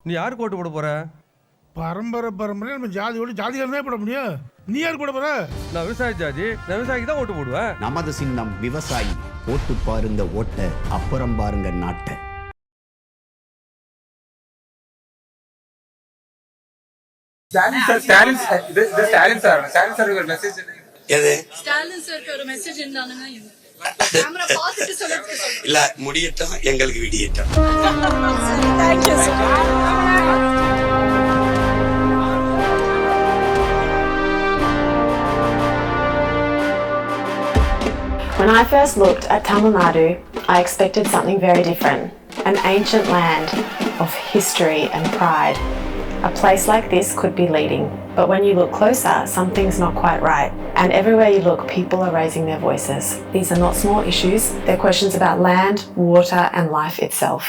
நீ யாருக்கு ஓட்டு போட போற? பரம்பரை நம்ம ஜாதிகாரன் தான் போட முடியும். நீ யாருக்கு போட போற? நான் விவசாய ஜாதி, நான் விவசாயிக்கு தான் ஓட்டு போடுவேன். நமது சின்னம் விவசாயி. ஓட்டு பாருங்க ஓட்ட, அப்புறம் பாருங்க நாட்டை. இல்ல முடியட்டும், எங்களுக்கு விடியட்டும். When I first looked at Tamilnadu, I expected something very different. An ancient land of history and pride. A place like this could be leading, but when you look closer, something's not quite right. And everywhere you look, people are raising their voices. These are not small issues, they're questions about land, water, and life itself.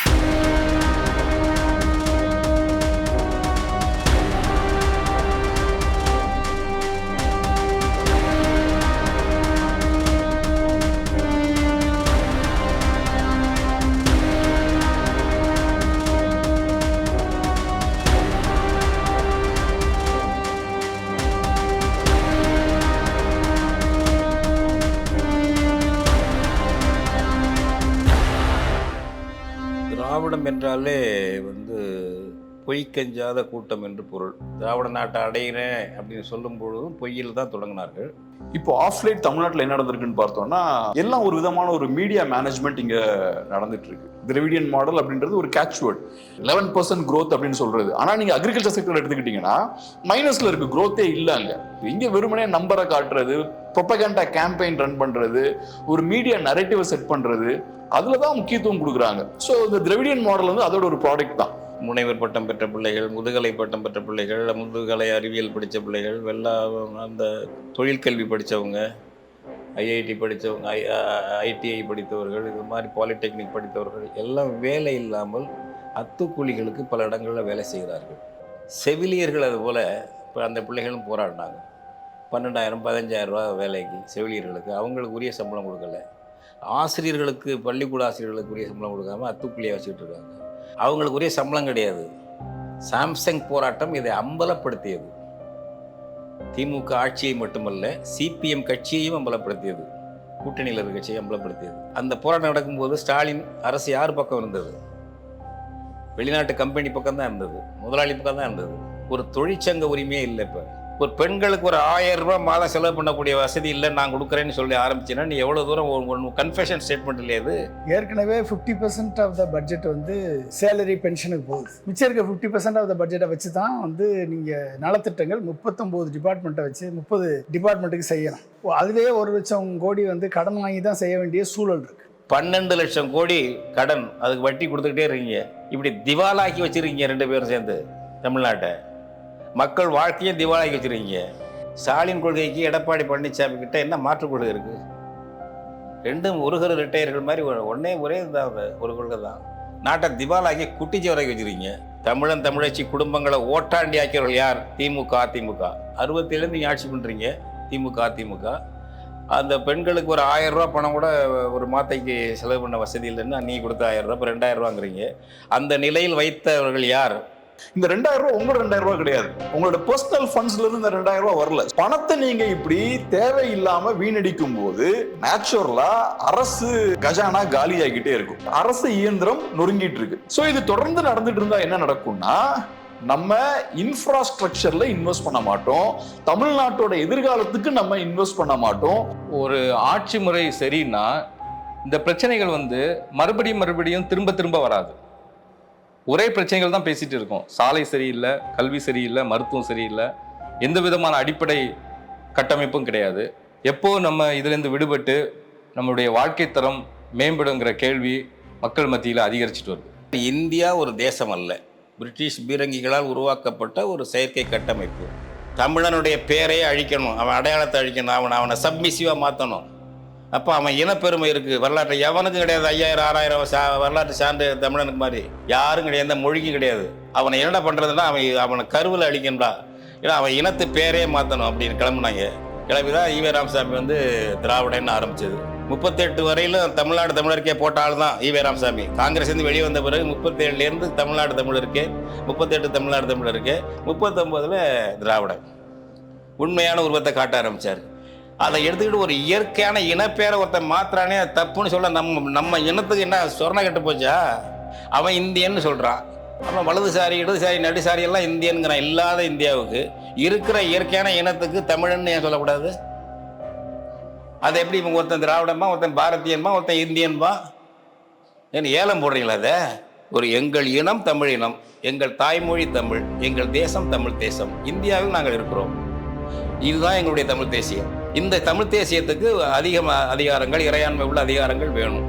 திராவிடம் என்றாலே பொய்க்கஞ்சாத கூட்டம் என்று பொருள். திராவிட நாட்டை அடைகிறேன் அப்படின்னு சொல்லும் பொழுதும் பொய்யில் தான் தொடங்கினார்கள். இப்போ ஆஃப்லைட் தமிழ்நாட்டில் என்ன நடந்திருக்குன்னு பார்த்தோம்னா, எல்லாம் ஒரு விதமான ஒரு மீடியா மேனேஜ்மெண்ட் இங்க நடந்துட்டு இருக்கு. திராவிடியன் மாடல் அப்படின்றது ஒரு கேட்ச் வேர்ட். 11% growth அப்படின்னு சொல்றது. ஆனா நீங்க அக்ரிகல்ச்சர் செக்டர் எடுத்துக்கிட்டீங்கன்னா மைனஸ்ல இருக்கு, growth-ஏ இல்லைங்க. இங்க வெறுமனே நம்பரை காட்டுறது, ப்ரொபகண்டா கேம்பெயின் ரன் பண்றது, ஒரு மீடியா நரேட்டிவை செட் பண்றது, அதுலதான் முக்கியத்துவம் கொடுக்குறாங்க. ஸோ இந்த திராவிடியன் மாடல் அதோட ஒரு ப்ராடக்ட் தான். முனைவர் பட்டம் பெற்ற பிள்ளைகள், முதுகலை பட்டம் பெற்ற பிள்ளைகள், முதுகலை அறிவியல் படித்த பிள்ளைகள், அந்த தொழிற்கல்வி படித்தவங்க, ஐஐடி படித்தவங்க, ஐடிஐ படித்தவர்கள், இது மாதிரி பாலிடெக்னிக் படித்தவர்கள் எல்லாம் வேலை இல்லாமல் அத்துக்கூலிகளுக்கு பல இடங்களில் வேலை செய்கிறார்கள். செவிலியர்கள் அதுபோல் இப்போ அந்த பிள்ளைகளும் போராடினாங்க. 12,000 15,000 ரூபா வேலைக்கு செவிலியர்களுக்கு, அவங்களுக்கு உரிய சம்பளம் கொடுக்கல. ஆசிரியர்களுக்கு, பள்ளிக்கூட ஆசிரியர்களுக்கு உரிய சம்பளம் கொடுக்காமல் அத்துக்கூலியாக வச்சுக்கிட்டு இருக்காங்க. அவங்களுக்கு உரிய சம்பளம் கிடையாது. சாம்சங் போராட்டம் இதை அம்பலப்படுத்தியது. திமுக ஆட்சியை மட்டுமல்ல, சிபிஎம் கட்சியையும் அம்பலப்படுத்தியது, கூட்டணியில் இருக்க கட்சியை அம்பலப்படுத்தியது. அந்த போராட்டம் நடக்கும்போது ஸ்டாலின் அரசு யார் பக்கம் இருந்தது? வெளிநாட்டு கம்பெனி பக்கம் தான் இருந்தது, முதலாளி பக்கம் தான் இருந்தது. ஒரு தொழிற்சங்க உரிமையே இல்லை. இப்போ ஒரு பெண்களுக்கு ஒரு 1000 ரூபாய் மாதம் செலவு பண்ணக்கூடிய வசதி இல்லை, நான் கொடுக்குறேன்னு சொல்லி ஆரம்பிச்சேன்னா நீ எவ்வளோ தூரம் கன்ஃபெஷன் ஸ்டேட்மெண்ட் இல்லையா? அது ஏற்கனவே 50% ஆஃப் த பட்ஜெட் சேலரி பென்ஷனுக்கு போகுது. மிச்சம் இருக்க 50% ஆஃப் த பட்ஜெட்டை வச்சு தான் நீங்கள் நலத்திட்டங்கள் 39 டிபார்ட்மெண்ட்டை வச்சு 30 டிபார்ட்மெண்ட்டுக்கு செய்யணும். அதுவே 1 லட்சம் கோடி கடன் வாங்கி தான் செய்ய வேண்டிய சூழல் இருக்குது. 12 லட்சம் கோடி கடன், அதுக்கு வட்டி கொடுத்துக்கிட்டே இருக்கீங்க. இப்படி திவாலாக்கி வச்சுருக்கீங்க 2 பேரும் சேர்ந்து தமிழ்நாட்டை. மக்கள் வாழ்க்கையை திவாலாக்கி வச்சுருக்கீங்க. ஸ்டாலின் கொள்கைக்கு எடப்பாடி பழனிசாமி கிட்ட என்ன மாற்று கொள்கை இருக்குது? ரெண்டும் ஒருகரு ரிட்டையர்கள் மாதிரி ஒரே இதாக ஒரு கொள்கை தான். நாட்டை திவாலாக்கி குட்டிச்சி வரைக்கும் வச்சுருக்கீங்க. தமிழன் தமிழச்சி குடும்பங்களை ஓட்டாண்டி ஆக்கியவர்கள் யார்? திமுக அதிமுக. 67 நீங்கள் ஆட்சி பண்ணுறீங்க, திமுக அதிமுக. அந்த பெண்களுக்கு ஒரு 1000 ரூபா பணம் கூட ஒரு மாத்தைக்கு செலவு பண்ண வசதி இல்லைன்னா நீ கொடுத்த 1000 ரூபா, இப்போ 2000 ரூபாங்கிறீங்க. அந்த நிலையில் வைத்தவர்கள் யார்? இந்த 2000 ரூபாய் உங்களோட 2000 ரூபாய் கிடையாது, உங்களோட பர்சனல் ஃபண்ட்ஸ்ல இருந்து இந்த 2000 ரூபாய் வரல. பணத்தை நீங்க இப்படி தேவையில்லாம வீணடிக்கும் போது நேச்சுரலா அரசு கஜானா காலி ஆகிட்டே இருக்கும், அரசு இயந்திரம் நொறுங்கிட்டு இருக்கு. சோ இது தொடர்ந்து நடந்துட்டு இருந்தா என்ன நடக்கும்னா, நம்ம இன்ஃப்ராஸ்ட்ரக்சர்ல இன்வெஸ்ட் பண்ண மாட்டோம், தமிழ்நாட்டோட எதிர்காலத்துக்கு நம்ம இன்வெஸ்ட் பண்ண மாட்டோம். ஒரு ஆட்சி முறை சரின்னா இந்த பிரச்சனைகள் மறுபடியும் திரும்ப வராது. ஒரே பிரச்சனைகள் தான் பேசிட்டு இருக்கோம். சாலை சரியில்லை, கல்வி சரியில்லை, மருத்துவம் சரியில்லை, எந்த விதமான அடிப்படை கட்டமைப்பும் கிடையாது. எப்போ நம்ம இதுலேருந்து விடுபட்டு நம்மளுடைய வாழ்க்கை தரம் மேம்படுங்கிற கேள்வி மக்கள் மத்தியில் அதிகரிச்சுட்டு வருது. இந்தியா ஒரு தேசம் அல்ல, பிரிட்டிஷ் பீரங்கிகளால் உருவாக்கப்பட்ட ஒரு செயற்கை கட்டமைப்பு. தமிழனுடைய பேரையே அழிக்கணும், அவன் அடையாளத்தை அழிக்கணும், அவனை சப்மிசிவாக மாற்றணும். அப்போ அவன் இனப்பெருமை இருக்குது, வரலாற்று எவனுக்கும் கிடையாது. 5000 6000 வரலாற்று சான்று தமிழனுக்கு மாதிரி யாரும் கிடையாது, எந்த மொழிக்கும் கிடையாது. அவனை என்னடா பண்ணுறதுன்னா அவனை கருவில் அழிக்கணும்டா, ஏன்னா அவன் இனத்து பேரே மாற்றணும் அப்படின்னு கிளம்புனாங்க. கிளம்பி தான் ஈவே ராமசாமி திராவிடன்னு ஆரம்பிச்சது. 38 வரையிலும் தமிழ்நாடு தமிழருக்கே போட்ட ஆள் தான் ஈவே ராமசாமி. காங்கிரஸ் இருந்து வெளியே வந்த பிறகு 37லேருந்து தமிழ்நாடு தமிழருக்கே, 38 தமிழ்நாடு தமிழருக்கே, 39ல் திராவிடம் உண்மையான உருவத்தை காட்ட ஆரம்பித்தார். அதை எடுத்துக்கிட்டு ஒரு இயற்கையான இனப்பேரை ஒருத்தன் மாத்திரானே தப்புன்னு சொல்ல நம்ம இனத்துக்கு என்ன சொரணை கட்டு போச்சா? அவன் இந்தியன்னு சொல்கிறான். அவன் வலதுசாரி இடதுசாரி நடுசாரி எல்லாம் இந்தியனுங்கிறான். இல்லாத இந்தியாவுக்கு இருக்கிற இயற்கையான இனத்துக்கு தமிழன்னு ஏன் சொல்லக்கூடாது? அதை எப்படி இவங்க ஒருத்தன் திராவிடமா, ஒருத்தன் பாரதியன்பா, ஒருத்தன் இந்தியன்பா ஏன்னு ஏலம் போடுறீங்களா? அதை ஒரு எங்கள் இனம் தமிழ் இனம், எங்கள் தாய்மொழி தமிழ், எங்கள் தேசம் தமிழ் தேசம், இந்தியாவில் நாங்கள் இருக்கிறோம், இதுதான் எங்களுடைய தமிழ் தேசியம். இந்த தமிழ் தேசியத்துக்கு அதிகாரங்கள், இறையாண்மை உள்ள அதிகாரங்கள் வேணும்.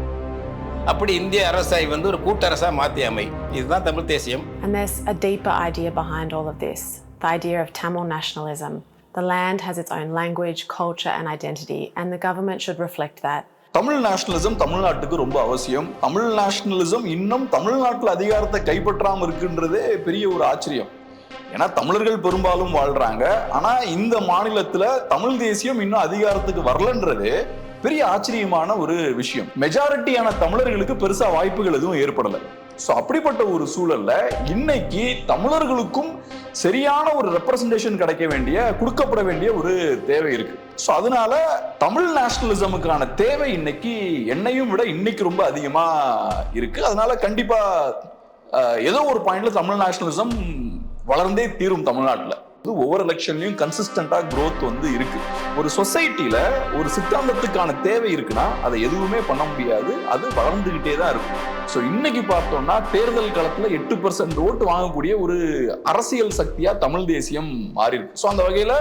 அப்படி இந்திய அரசை ஒரு கூட்டரசா மாற்றி அமை, இதுதான் தமிழ் தேசியம். And there's a deeper idea behind all of this, the idea of Tamil nationalism. The land has its own language, culture and identity, and the government should reflect that. Tamil nationalism தமிழ்நாட்டுக்கு ரொம்ப அவசியம். தமிழ் நேஷனலிசம் இன்னும் தமிழ்நாட்டில் அதிகாரத்தை கைப்பற்றாமல் இருக்குன்றதே பெரிய ஒரு ஆச்சரியம். ஏன்னா தமிழர்கள் பெரும்பாலும் வாழ்றாங்க, ஆனா இந்த மாநிலத்துல தமிழ் தேசியம் இன்னும் அதிகாரத்துக்கு வரலன்றது பெரிய ஆச்சரியமான ஒரு விஷயம். மெஜாரிட்டியான தமிழர்களுக்கு பெருசா வாய்ப்புகள் எதுவும் ஏற்படல. ஸோ அப்படிப்பட்ட ஒரு சூழல்ல இன்னைக்கு தமிழர்களுக்கும் சரியான ஒரு ரெப்ரசன்டேஷன் கொடுக்கப்பட வேண்டிய ஒரு தேவை இருக்கு. ஸோ அதனால தமிழ் நேஷனலிசமுக்கான தேவை இன்னைக்கு என்னையும் விட இன்னைக்கு ரொம்ப அதிகமா இருக்கு. அதனால கண்டிப்பா ஏதோ ஒரு பாயிண்ட்ல தமிழ் நேஷனலிசம் வளர்ந்தே தீரும். தமிழ்நாட்டில் ஒவ்வொரு எலெக்ஷன்லயும் கன்சிஸ்டண்டா growth இருக்கு. ஒரு சொசைட்டில ஒரு சித்தாந்தத்துக்கான தேவை இருக்குன்னா அதை எதுவுமே பண்ண முடியாது, அது வளர்ந்துகிட்டே தான் இருக்கும். ஸோ இன்னைக்கு பார்த்தோம்னா தேர்தல் களத்துல 8% ஓட்டு வாங்கக்கூடிய ஒரு அரசியல் சக்தியா தமிழ் தேசியம் மாறி இருக்கு. ஸோ அந்த வகையில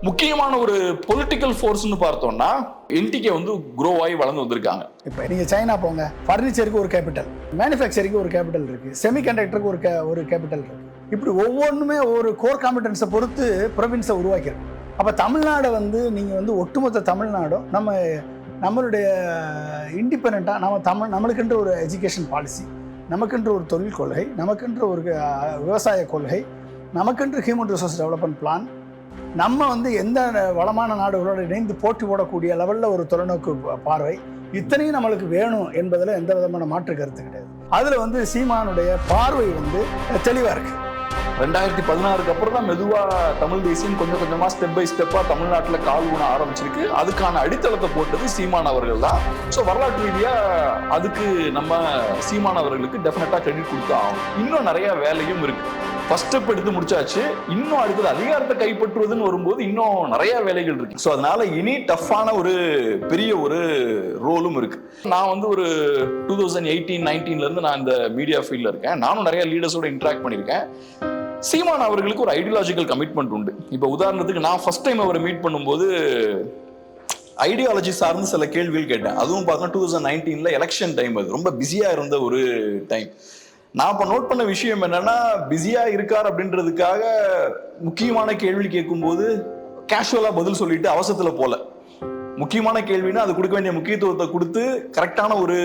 முக்கியமான ஒரு பொலிட்டிக்கல் ஃபோர்ஸ்னு பார்த்தோம்னா என்டிகே க்ரோ ஆகி வளர்ந்து வந்திருக்காங்க. இப்போ நீங்க சைனா போங்க, ஃபர்னிச்சருக்கு ஒரு கேபிட்டல், மேனுஃபேக்சரிங்க்கு ஒரு கேபிட்டல் இருக்கு, செமிகண்டக்டருக்கு ஒரு கேபிட்டல் இருக்கு. இப்படி ஒவ்வொன்றுமே ஒரு கோர் காம்பிடன்ஸை பொறுத்து ப்ரொவின்ஸை உருவாக்கிருக்கு. அப்போ தமிழ்நாடை நீங்கள் ஒட்டுமொத்த தமிழ்நாடும் நம்மளுடைய இண்டிபெண்ட்டாக நம்மளுக்கென்று ஒரு எஜுகேஷன் பாலிசி, நமக்கென்று ஒரு தொழில் கொள்கை, நமக்கென்று ஒரு விவசாய கொள்கை, நமக்கென்று ஹியூமன் ரிசோர்ஸ் டெவலப்மெண்ட் பிளான், நம்ம எந்த வளமான நாடுகளோடு இணைந்து போட்டி போடக்கூடிய லெவலில் ஒரு தொலைநோக்கு பார்வை, இத்தனையும் நம்மளுக்கு வேணும் என்பதில் எந்த விதமான மாற்று கருத்து கிடையாது. அதில் சீமானுடைய பார்வை தெளிவாக இருக்குது. 2016 அப்புறம் தான் மெதுவா தமிழ் தேசியம் கொஞ்சம் கொஞ்சமா ஸ்டெப் பை ஸ்டெப்பா தமிழ்நாட்டுல கால் ஊன ஆரம்பிச்சிருக்கு. அதுக்கான அடித்தளத்தை போட்டது சீமான் அவர்கள் தான். ஸோ வரலாற்று ரீதியா அதுக்கு நம்ம சீமான் அவர்களுக்கு டெஃபினட்டா கிரெடிட் கொடுத்து ஆகும். இன்னும் நிறைய வேலையும் இருக்கு. ஃபர்ஸ்ட் ஸ்டெப் எடுத்து முடிச்சாச்சு, இன்னும் அடுத்தது அதிகாரத்தை கைப்பற்றுவதுன்னு வரும்போது இன்னும் நிறைய வேலைகள் இருக்கு. ஸோ அதனால இனி டஃப்பான ஒரு பெரிய ஒரு ரோலும் இருக்கு. நான் ஒரு 2018-19 இருந்து நான் இந்த மீடியா ஃபீல்ட்ல இருக்கேன். நானும் நிறைய லீடர்ஸோட இன்டராக்ட் பண்ணியிருக்கேன். சீமான் அவர்களுக்கு ஒரு ஐடியாலஜிக்கல் கமிட்மெண்ட் உண்டு. இப்போ உதாரணத்துக்கு நான் ஃபர்ஸ்ட் டைம் அவரை மீட் பண்ணும்போது ஐடியாலஜி சார்ந்து சில கேள்விகள் கேட்டேன். அதுவும் பார்த்தா 2019 எலெக்ஷன் டைம், அது ரொம்ப பிஸியா இருந்த ஒரு டைம். நான் இப்போ நோட் பண்ண விஷயம் என்னன்னா, பிஸியா இருக்கார் அப்படின்றதுக்காக முக்கியமான கேள்வி கேட்கும்போது கேஷுவலா பதில் சொல்லிட்டு அவசரத்துல போல, முக்கியமான கேள்வினா அது கொடுக்க வேண்டிய முக்கியத்துவத்தை கொடுத்து கரெக்டான ஒரு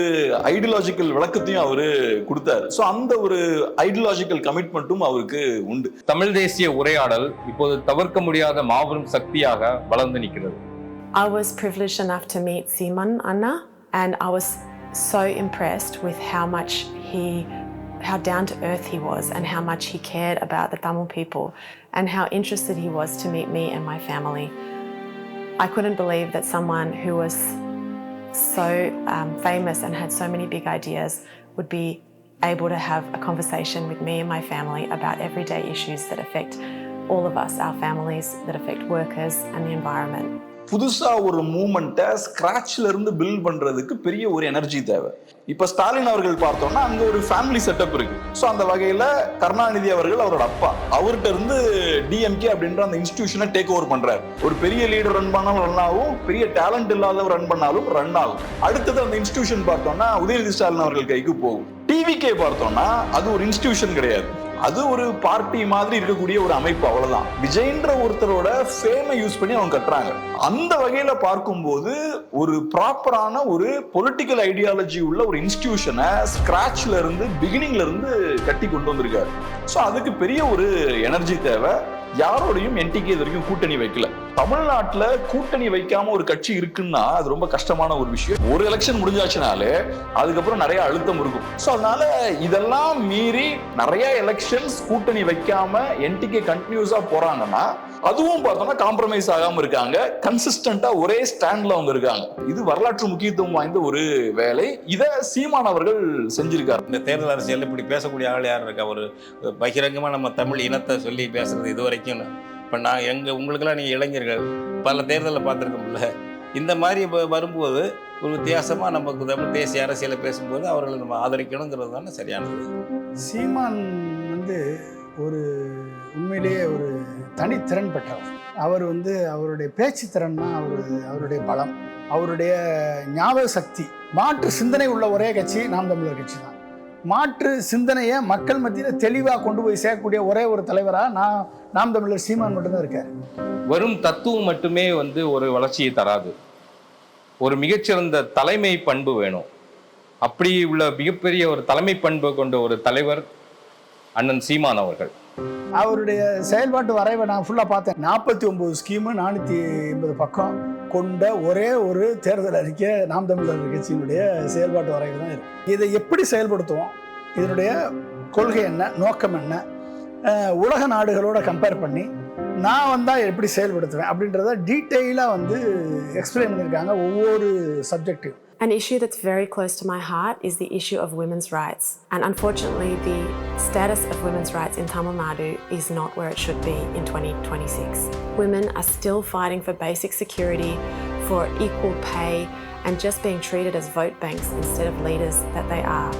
ஐடியாலஜிக்கல் விளக்கத்தையும் அவரு கொடுத்தாரு. ஸோ அந்த ஒரு ஐடியாலஜிக்கல் கமிட்மெண்ட்டும் அவருக்கு உண்டு. தமிழ் தேசிய உரையாடல் இப்போது தவிர்க்க முடியாத மாபெரும் சக்தியாக வளர்ந்து நிற்கிறது. I was privileged enough to meet Seeman Anna, and I was so impressed with how down to earth he was, and how much he cared about the Tamil people, and how interested he was to meet me and my family. I couldn't believe that someone who was so famous and had so many big ideas would be able to have a conversation with me and my family about everyday issues that affect all of us, our families, that affect workers and the environment. புதுசா ஒரு மூவ்மெண்ட்டை ஸ்கிராச்ல இருந்து build பண்றதுக்கு பெரிய ஒரு energy தேவை. இப்ப ஸ்டாலின் அவர்கள் பார்த்தோம்னா அங்க ஒரு ஃபேமிலி செட்டப் இருக்கு. ஸோ அந்த வகையில கருணாநிதி அவர்கள் அவரோட அப்பா, அவர்கிட்ட இருந்து டிஎம்கே அப்படின்ற அந்த இன்ஸ்டிடியூஷனை டேக் ஓவர் பண்றாரு. ஒரு பெரிய லீடர் ரன் பண்ணாலும் ரன் ஆகும், பெரிய டேலண்ட் இல்லாதவர் ரன் பண்ணாலும் ரன் ஆகும். அடுத்தது அந்த இன்ஸ்டிடியூஷன் பார்த்தோம்னா உதயநிதி ஸ்டாலின் அவர்கள் கைக்கு போகும். டிவிகே பார்த்தோம்னா அது ஒரு இன்ஸ்டிடியூஷன் கிடையாது, அது ஒரு பார்ட்டி மாதிரி இருக்கக்கூடிய ஒரு அமைப்பு, அவ்வளவுதான். விஜய்ன்ற ஒருத்தரோட ஃபேமை யூஸ் பண்ணி அவங்க கட்டுறாங்க. அந்த வகையில பார்க்கும்போது ஒரு ப்ராப்பரான ஒரு பொலிட்டிக்கல் ஐடியாலஜி உள்ள ஒரு இன்ஸ்டிடியூஷனை ஸ்கிராச்ல இருந்து பிகினிங்ல இருந்து கட்டி கொண்டு வந்திருக்காரு. ஸோ அதுக்கு பெரிய ஒரு எனர்ஜி தேவை. யாரோடையும் என்டிகே இது வரைக்கும் கூட்டணி வைக்கல. தமிழ்நாட்டுல கூட்டணி வைக்காம ஒரு கட்சி இருக்குன்னா அது ரொம்ப கஷ்டமான ஒரு விஷயம். ஒரு எலெக்ஷன் முடிஞ்சாச்சுனாலே அதுக்கப்புறம் நிறைய அழுத்தம் இருக்கும். ஸோ அதனால இதெல்லாம் மீறி நிறைய எலெக்ஷன்ஸ் கூட்டணி வைக்காம என்டிகே கண்டினியூஸா போறாங்கன்னா அதுவும் பார்த்தோம்னா காம்ப்ரமைஸ் ஆகாம இருக்காங்க, கன்சிஸ்டன்டா ஒரே ஸ்டாண்ட்ல அவங்க இருக்காங்க. இது வரலாற்று முக்கியத்துவம் வாய்ந்த ஒரு வேலை. இதை சீமான் அவர்கள் செஞ்சிருக்காரு. இந்த தேர்தல் அரசியல் இப்படி பேசக்கூடிய ஆள் யார் இருக்கா? ஒரு பகிரங்கமா நம்ம தமிழ் இனத்தை சொல்லி பேசுறது இது வரைக்கும். இப்போ நான் உங்களுக்கெல்லாம் நீங்கள் இளைஞர்கள் பல தேர்தலில் பார்த்துருக்கோம்ல, இந்த மாதிரி வரும்போது ஒரு வித்தியாசமாக நமக்கு தமிழ் தேசிய அரசியலை பேசும்போது அவர்களை நம்ம ஆதரிக்கணுங்கிறது தானே சரியானது. சீமான் வந்து ஒரு உண்மையிலேயே ஒரு தனித்திறன் பெற்றவர். அவர் வந்து அவருடைய பேச்சு திறன் தான் அவருடைய பலம், அவருடைய ஞாபக சக்தி. மாற்று சிந்தனை உள்ள ஒரே கட்சி நாம் தமிழர் கட்சி தான். மாற்று சிந்தனையை மக்கள் மத்தியில் தெளிவாக கொண்டு போய் சேர்க்கக்கூடிய ஒரே ஒரு தலைவராக நாம் தமிழர் சீமான் மட்டும்தான் இருக்கார். வெறும் தத்துவம் மட்டுமே வந்து ஒரு வளர்ச்சியை தராது. ஒரு மிகச்சிறந்த தலைமை பண்பு வேணும். அப்படி உள்ள மிகப்பெரிய ஒரு தலைமை பண்பு கொண்ட ஒரு தலைவர் அண்ணன் சீமான் அவர்கள். அவருடைய செயல்பாட்டு வரைவை நான் ஃபுல்லாக பார்த்தேன். 49 ஸ்கீமு 480 பக்கம் கொண்ட ஒரே ஒரு தேர்தல் அறிக்கை நாம் தமிழர் கட்சியினுடைய செயல்பாட்டு வரைவு தான் இருக்கு. இதை எப்படி செயல்படுத்துவோம், இதனுடைய கொள்கை என்ன, நோக்கம் என்ன, உலக நாடுகளோட கம்பேர் பண்ணி நான் வந்தால் எப்படி செயல்படுத்துவேன் அப்படின்றத டீட்டெயிலாக வந்து எக்ஸ்பிளைன் பண்ணியிருக்காங்க ஒவ்வொரு subjective. An issue that's very close to my heart is the issue of women's rights. And unfortunately, the status of women's rights in Tamil Nadu is not where it should be in 2026. Women are still fighting for basic security, for equal pay, and just being treated as vote banks instead of leaders that they are.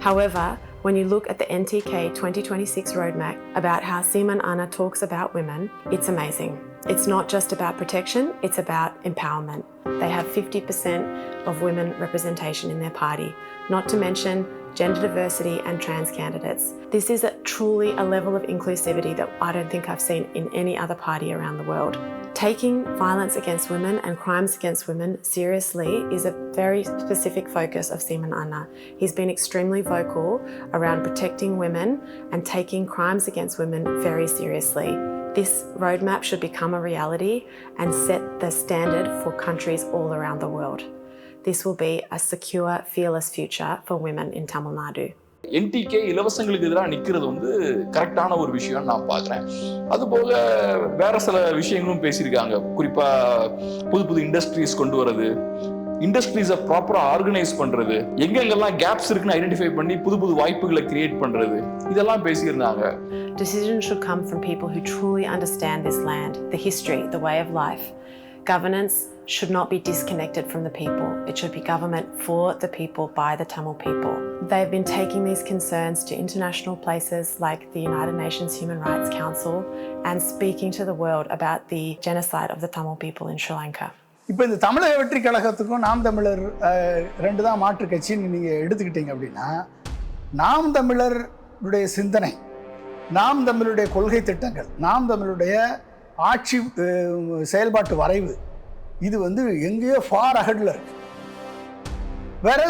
However, when you look at the NTK 2026 roadmap about how Seeman Anna talks about women, it's amazing. It's not just about protection, it's about empowerment. They have 50% of women representation in their party, not to mention gender diversity and trans candidates. This is truly a level of inclusivity that I don't think I've seen in any other party around the world. Taking violence against women and crimes against women seriously is a very specific focus of Seeman Anna. He's been extremely vocal around protecting women and taking crimes against women very seriously. This roadmap should become a reality and set the standard for countries all around the world. This will be a secure, fearless future for women in Tamil Nadu. NTK இலவசங்களுக்கு எதிராக நிற்கிறது வந்து கரெக்டான ஒரு விஷயம் நான் பார்க்குறேன். அதுபோக வேற சில விஷயங்களும் பேசியிருக்காங்க. குறிப்பாக புது இண்டஸ்ட்ரீஸ் கொண்டு வர்றது, இண்டஸ்ட்ரீஸை ப்ராப்பராக ஆர்கனைஸ் பண்ணுறது, எங்கெங்கெல்லாம் கேப்ஸ் இருக்குன்னு ஐடென்டிஃபை பண்ணி புது வாய்ப்புகளை கிரியேட் பண்ணுறது, இதெல்லாம் பேசியிருந்தாங்க. Decisions should come from people who truly understand this land, the history, the way of life. Governance should not be disconnected from the people. It should be government for the people, by the Tamil people. They've been taking these concerns to international places like the United Nations Human Rights Council and speaking to the world about the genocide of the Tamil people in Sri Lanka. இப்போ இந்த தமிழக வெற்றி கழகத்துக்கும் நாம் தமிழர் ரெண்டு தான் மாற்று கட்சின்னு நீங்கள் எடுத்துக்கிட்டீங்க அப்படின்னா, நாம் தமிழருடைய சிந்தனை, நாம் தமிழுடைய கொள்கை திட்டங்கள், நாம் தமிழுடைய ஆட்சி செயல்பாட்டு வரைவு, இது வந்து எங்கேயோ ஃபார் அஹெட்ல இருக்கு. வேற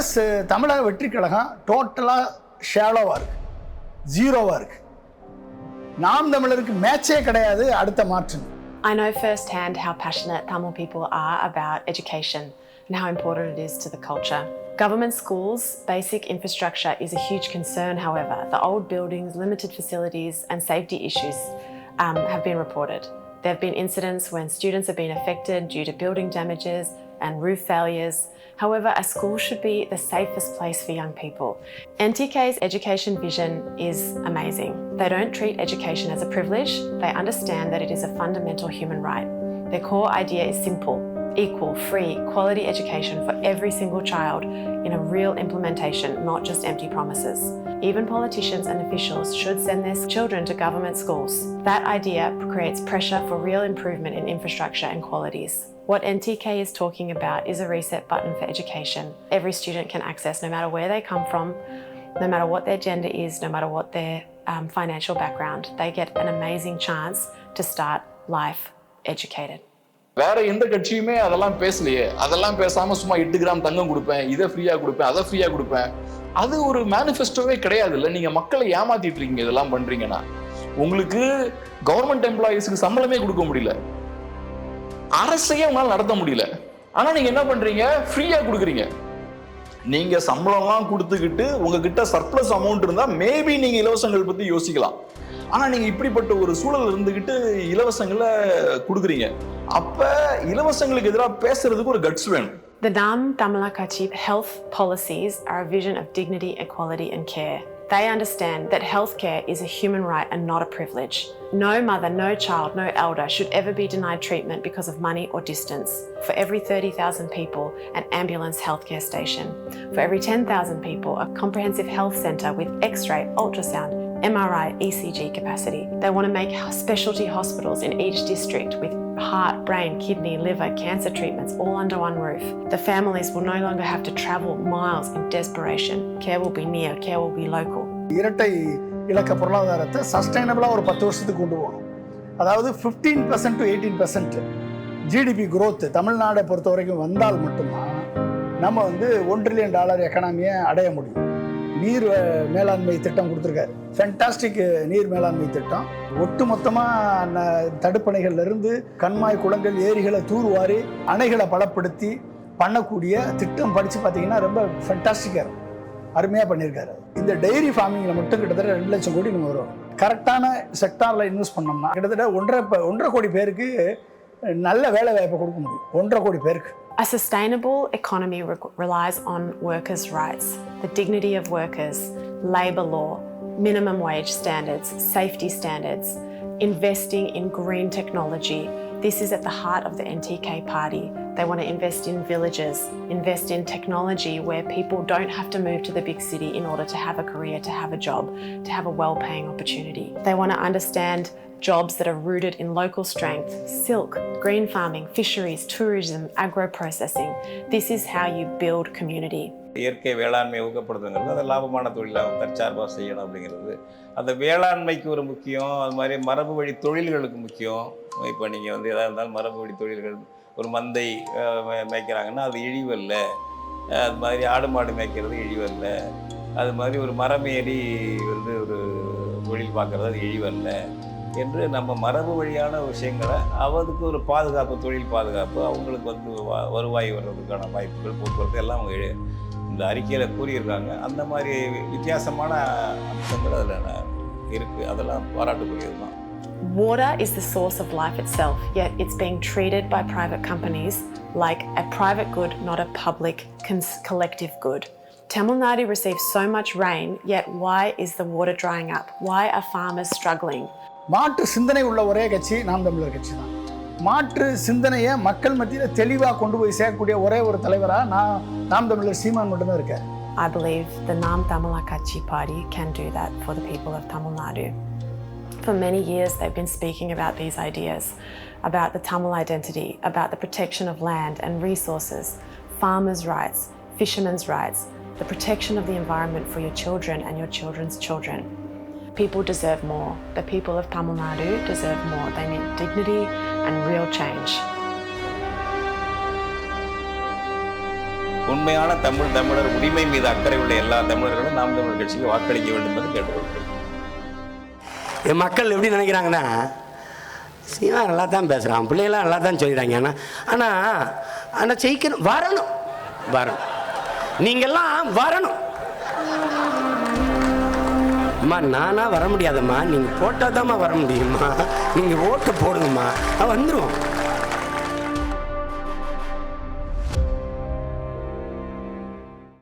தமிழக வெற்றி கழகம் டோட்டலாக ஷேலோவாக இருக்கு, ஜீரோவாக இருக்கு. நாம் தமிழருக்கு மேட்சே கிடையாது அடுத்த மாற்று. I know firsthand how passionate Tamil people are about education and how important it is to the culture. Government schools' basic infrastructure is a huge concern, however. The old buildings, limited facilities and safety issues have been reported. There have been incidents when students have been affected due to building damages and roof failures. However, a school should be the safest place for young people. NTK's education vision is amazing. They don't treat education as a privilege. They understand that it is a fundamental human right. Their core idea is simple: equal, free, quality education for every single child in a real implementation, not just empty promises. Even politicians and officials should send their children to government schools. That idea creates pressure for real improvement in infrastructure and qualities. What NTK is talking about is a reset button for education. Every student can access, no matter where they come from, no matter what their gender is, no matter what their financial background. They get an amazing chance to start life educated. வேற எந்த கட்சியுமே அதெல்லாம் பேசலையே. அதெல்லாம் பேசாம சும்மா 8 gram தங்கம் கொடுப்பேன், இதை ஃப்ரீயா கொடுப்பேன், அதை ஃப்ரீயா கொடுப்பேன், அது ஒரு மேனிஃபெஸ்டோவே கிடையாது. இல்லை, நீங்க மக்களை ஏமாத்திட்டு இருக்கீங்க. இதெல்லாம் பண்றீங்கன்னா உங்களுக்கு கவர்மெண்ட் எம்ப்ளாயீஸ்க்கு சம்பளமே கொடுக்க முடியல. அரசையே உங்களால் நடத்த முடியல. ஆனா நீங்க என்ன பண்றீங்க, ஃப்ரீயா கொடுக்குறீங்க. நீங்க சம்பளம்லாம் கொடுத்துக்கிட்டு உங்ககிட்ட சர்ப்ளஸ் அமௌண்ட் இருந்தா மேபி நீங்க இலவசங்கள் பத்தி யோசிக்கலாம். ஆனா நீங்க இப்படிப்பட்ட ஒரு சூழல் இருந்துகிட்டு இலவசங்களை கொடுக்குறீங்க. அப்ப இலவசங்களுக்கு எதிராக பேசுறதுக்கு ஒரு கட்ஸ் வேணும். The Nam Tamila Kachchi health policies are a vision of dignity, equality and care. They understand that healthcare is a human right and not a privilege. No mother, no child, no elder should ever be denied treatment because of money or distance. For every 30,000 people, an ambulance healthcare station. For every 10,000 people, a comprehensive health centre with X-ray, ultrasound, MRI, ECG capacity. They want to make specialty hospitals in each district with heart, brain, kidney, liver, cancer treatments all under one roof. The families will no longer have to travel miles in desperation. Care will be near, care will be local. இரட்டை இலக்க பொருளாதாரத்தை சஸ்டைனபிளாக ஒரு 10 வருஷத்துக்கு கொண்டு போகணும். அதாவது 15% to 18% GDP growth தமிழ்நாடை பொறுத்த வரைக்கும் வந்தால் மட்டும்தான் நம்ம வந்து $1 trillion எக்கனாமியை அடைய முடியும். நீர் மேலாண்மை திட்டம் கொடுத்துருக்காரு, ஃபென்டாஸ்டிக் நீர் மேலாண்மை திட்டம். ஒட்டு மொத்தமாக தடுப்பணைகள்லேருந்து கண்மாய் குளங்கள் ஏரிகளை தூர்வாரி அணைகளை பலப்படுத்தி பண்ணக்கூடிய திட்டம் படித்து பார்த்தீங்கன்னா ரொம்ப ஃபென்டாஸ்டிக்காக இருக்கும், அருமையாக பண்ணியிருக்காரு. இந்த டெய்ரி ஃபார்மிங்கில் மட்டும் கிட்டத்தட்ட 2 லட்சம் கோடி நம்ம வரும். கரெக்டான செக்டாரில் இன்வெஸ்ட் பண்ணோம்னா கிட்டத்தட்ட 1.5 கோடி பேருக்கு நல்ல வேலை வாய்ப்பை கொடுக்க முடியும். 1.5 கோடி பேருக்கு. A sustainable economy relies on workers' rights, the dignity of workers, labour law, minimum wage standards, safety standards, investing in green technology. This is at the heart of the NTK party. They want to invest in villages, invest in technology where people don't have to move to the big city in order to have a career, to have a job, to have a well-paying opportunity. They want to understand jobs that are rooted in local strength, silk, green farming, fisheries, tourism, agro-processing. This is how you build community. இயற்கை வேளாண்மை ஊக்கப்படுத்துங்கிறது அதை லாபமான தொழிலாக தற்சார்பாக செய்யணும் அப்படிங்கிறது அந்த வேளாண்மைக்கு ஒரு முக்கியம். அது மாதிரி மரபு வழி தொழில்களுக்கு முக்கியம். இப்போ நீங்கள் வந்து எதாக இருந்தாலும் மரபு வழி தொழில்கள், ஒரு மந்தை மேய்க்கிறாங்கன்னா அது இழிவல்ல, அது மாதிரி ஆடு மாடு மேய்க்கிறது இழிவல்ல, அது மாதிரி ஒரு மரமேறி வந்து ஒரு தொழில் பார்க்குறது அது இழிவல்ல என்று நம்ம மரபு வழியான விஷயங்களை அவருக்கு ஒரு பாதுகாப்பு, தொழில் பாதுகாப்பு, அவங்களுக்கு வந்து வருவாய் வர்றதுக்கான வாய்ப்புகள், போக்குவரத்து எல்லாம் அவங்க இந்த அறிக்கையில் கூறியிருக்காங்க. அந்த மாதிரி வித்தியாசமான அம்சங்கள் அதில் இருக்குது. அதெல்லாம் பாராட்டுக்குரியது தான். Water is the source of life itself, yet it's being treated by private companies like a private good, not a public collective good. Tamilnadu receives so much rain, yet why is the water drying up? Why are farmers struggling? மாற்று சிந்தனை உள்ள ஒரே கட்சி நாம் தமிழர் கட்சி தான். மாற்று சிந்தனையை மக்கள் மத்தியில் தெளிவாக கொண்டு போய் சேர்க்கக்கூடிய ஒரே ஒரு தலைவராக நாம் தமிழர் சீமான் மட்டும்தான் இருக்கார். I believe the Nam Tamila Kachchi party can do that for the people of Tamil Nadu. For many years they've been speaking about these ideas, about the Tamil identity, about the protection of land and resources, farmers' rights, fishermen's rights, the protection of the environment for your children and your children's children. People deserve more. The people of Tamil Nadu deserve more. They need dignity and real change. உண்மையான தமிழர் உரிமை மீது அக்கறை உள்ள எல்லா தமிழர்களும் நாம் தமிழர் கட்சிக்கு வாக்களிக்க வேண்டும் என்று கேட்டுக்கொள்கிறேன். என் மக்கள் எப்படி நினைக்கிறாங்கன்னா, சீமா நல்லா தான் பேசுகிறான், பிள்ளைகளாம் நல்லா தான் சொல்லிடுறாங்க, ஆனால் ஜெயிக்கணும், வரணும், நீங்கள்லாம் வரணும். அம்மா நானாக வர முடியாதம்மா, நீங்கள் போட்டால் தான்மா வர முடியுமா, நீங்கள் ஓட்டு போடுங்கம்மா, வந்துடுவோம்.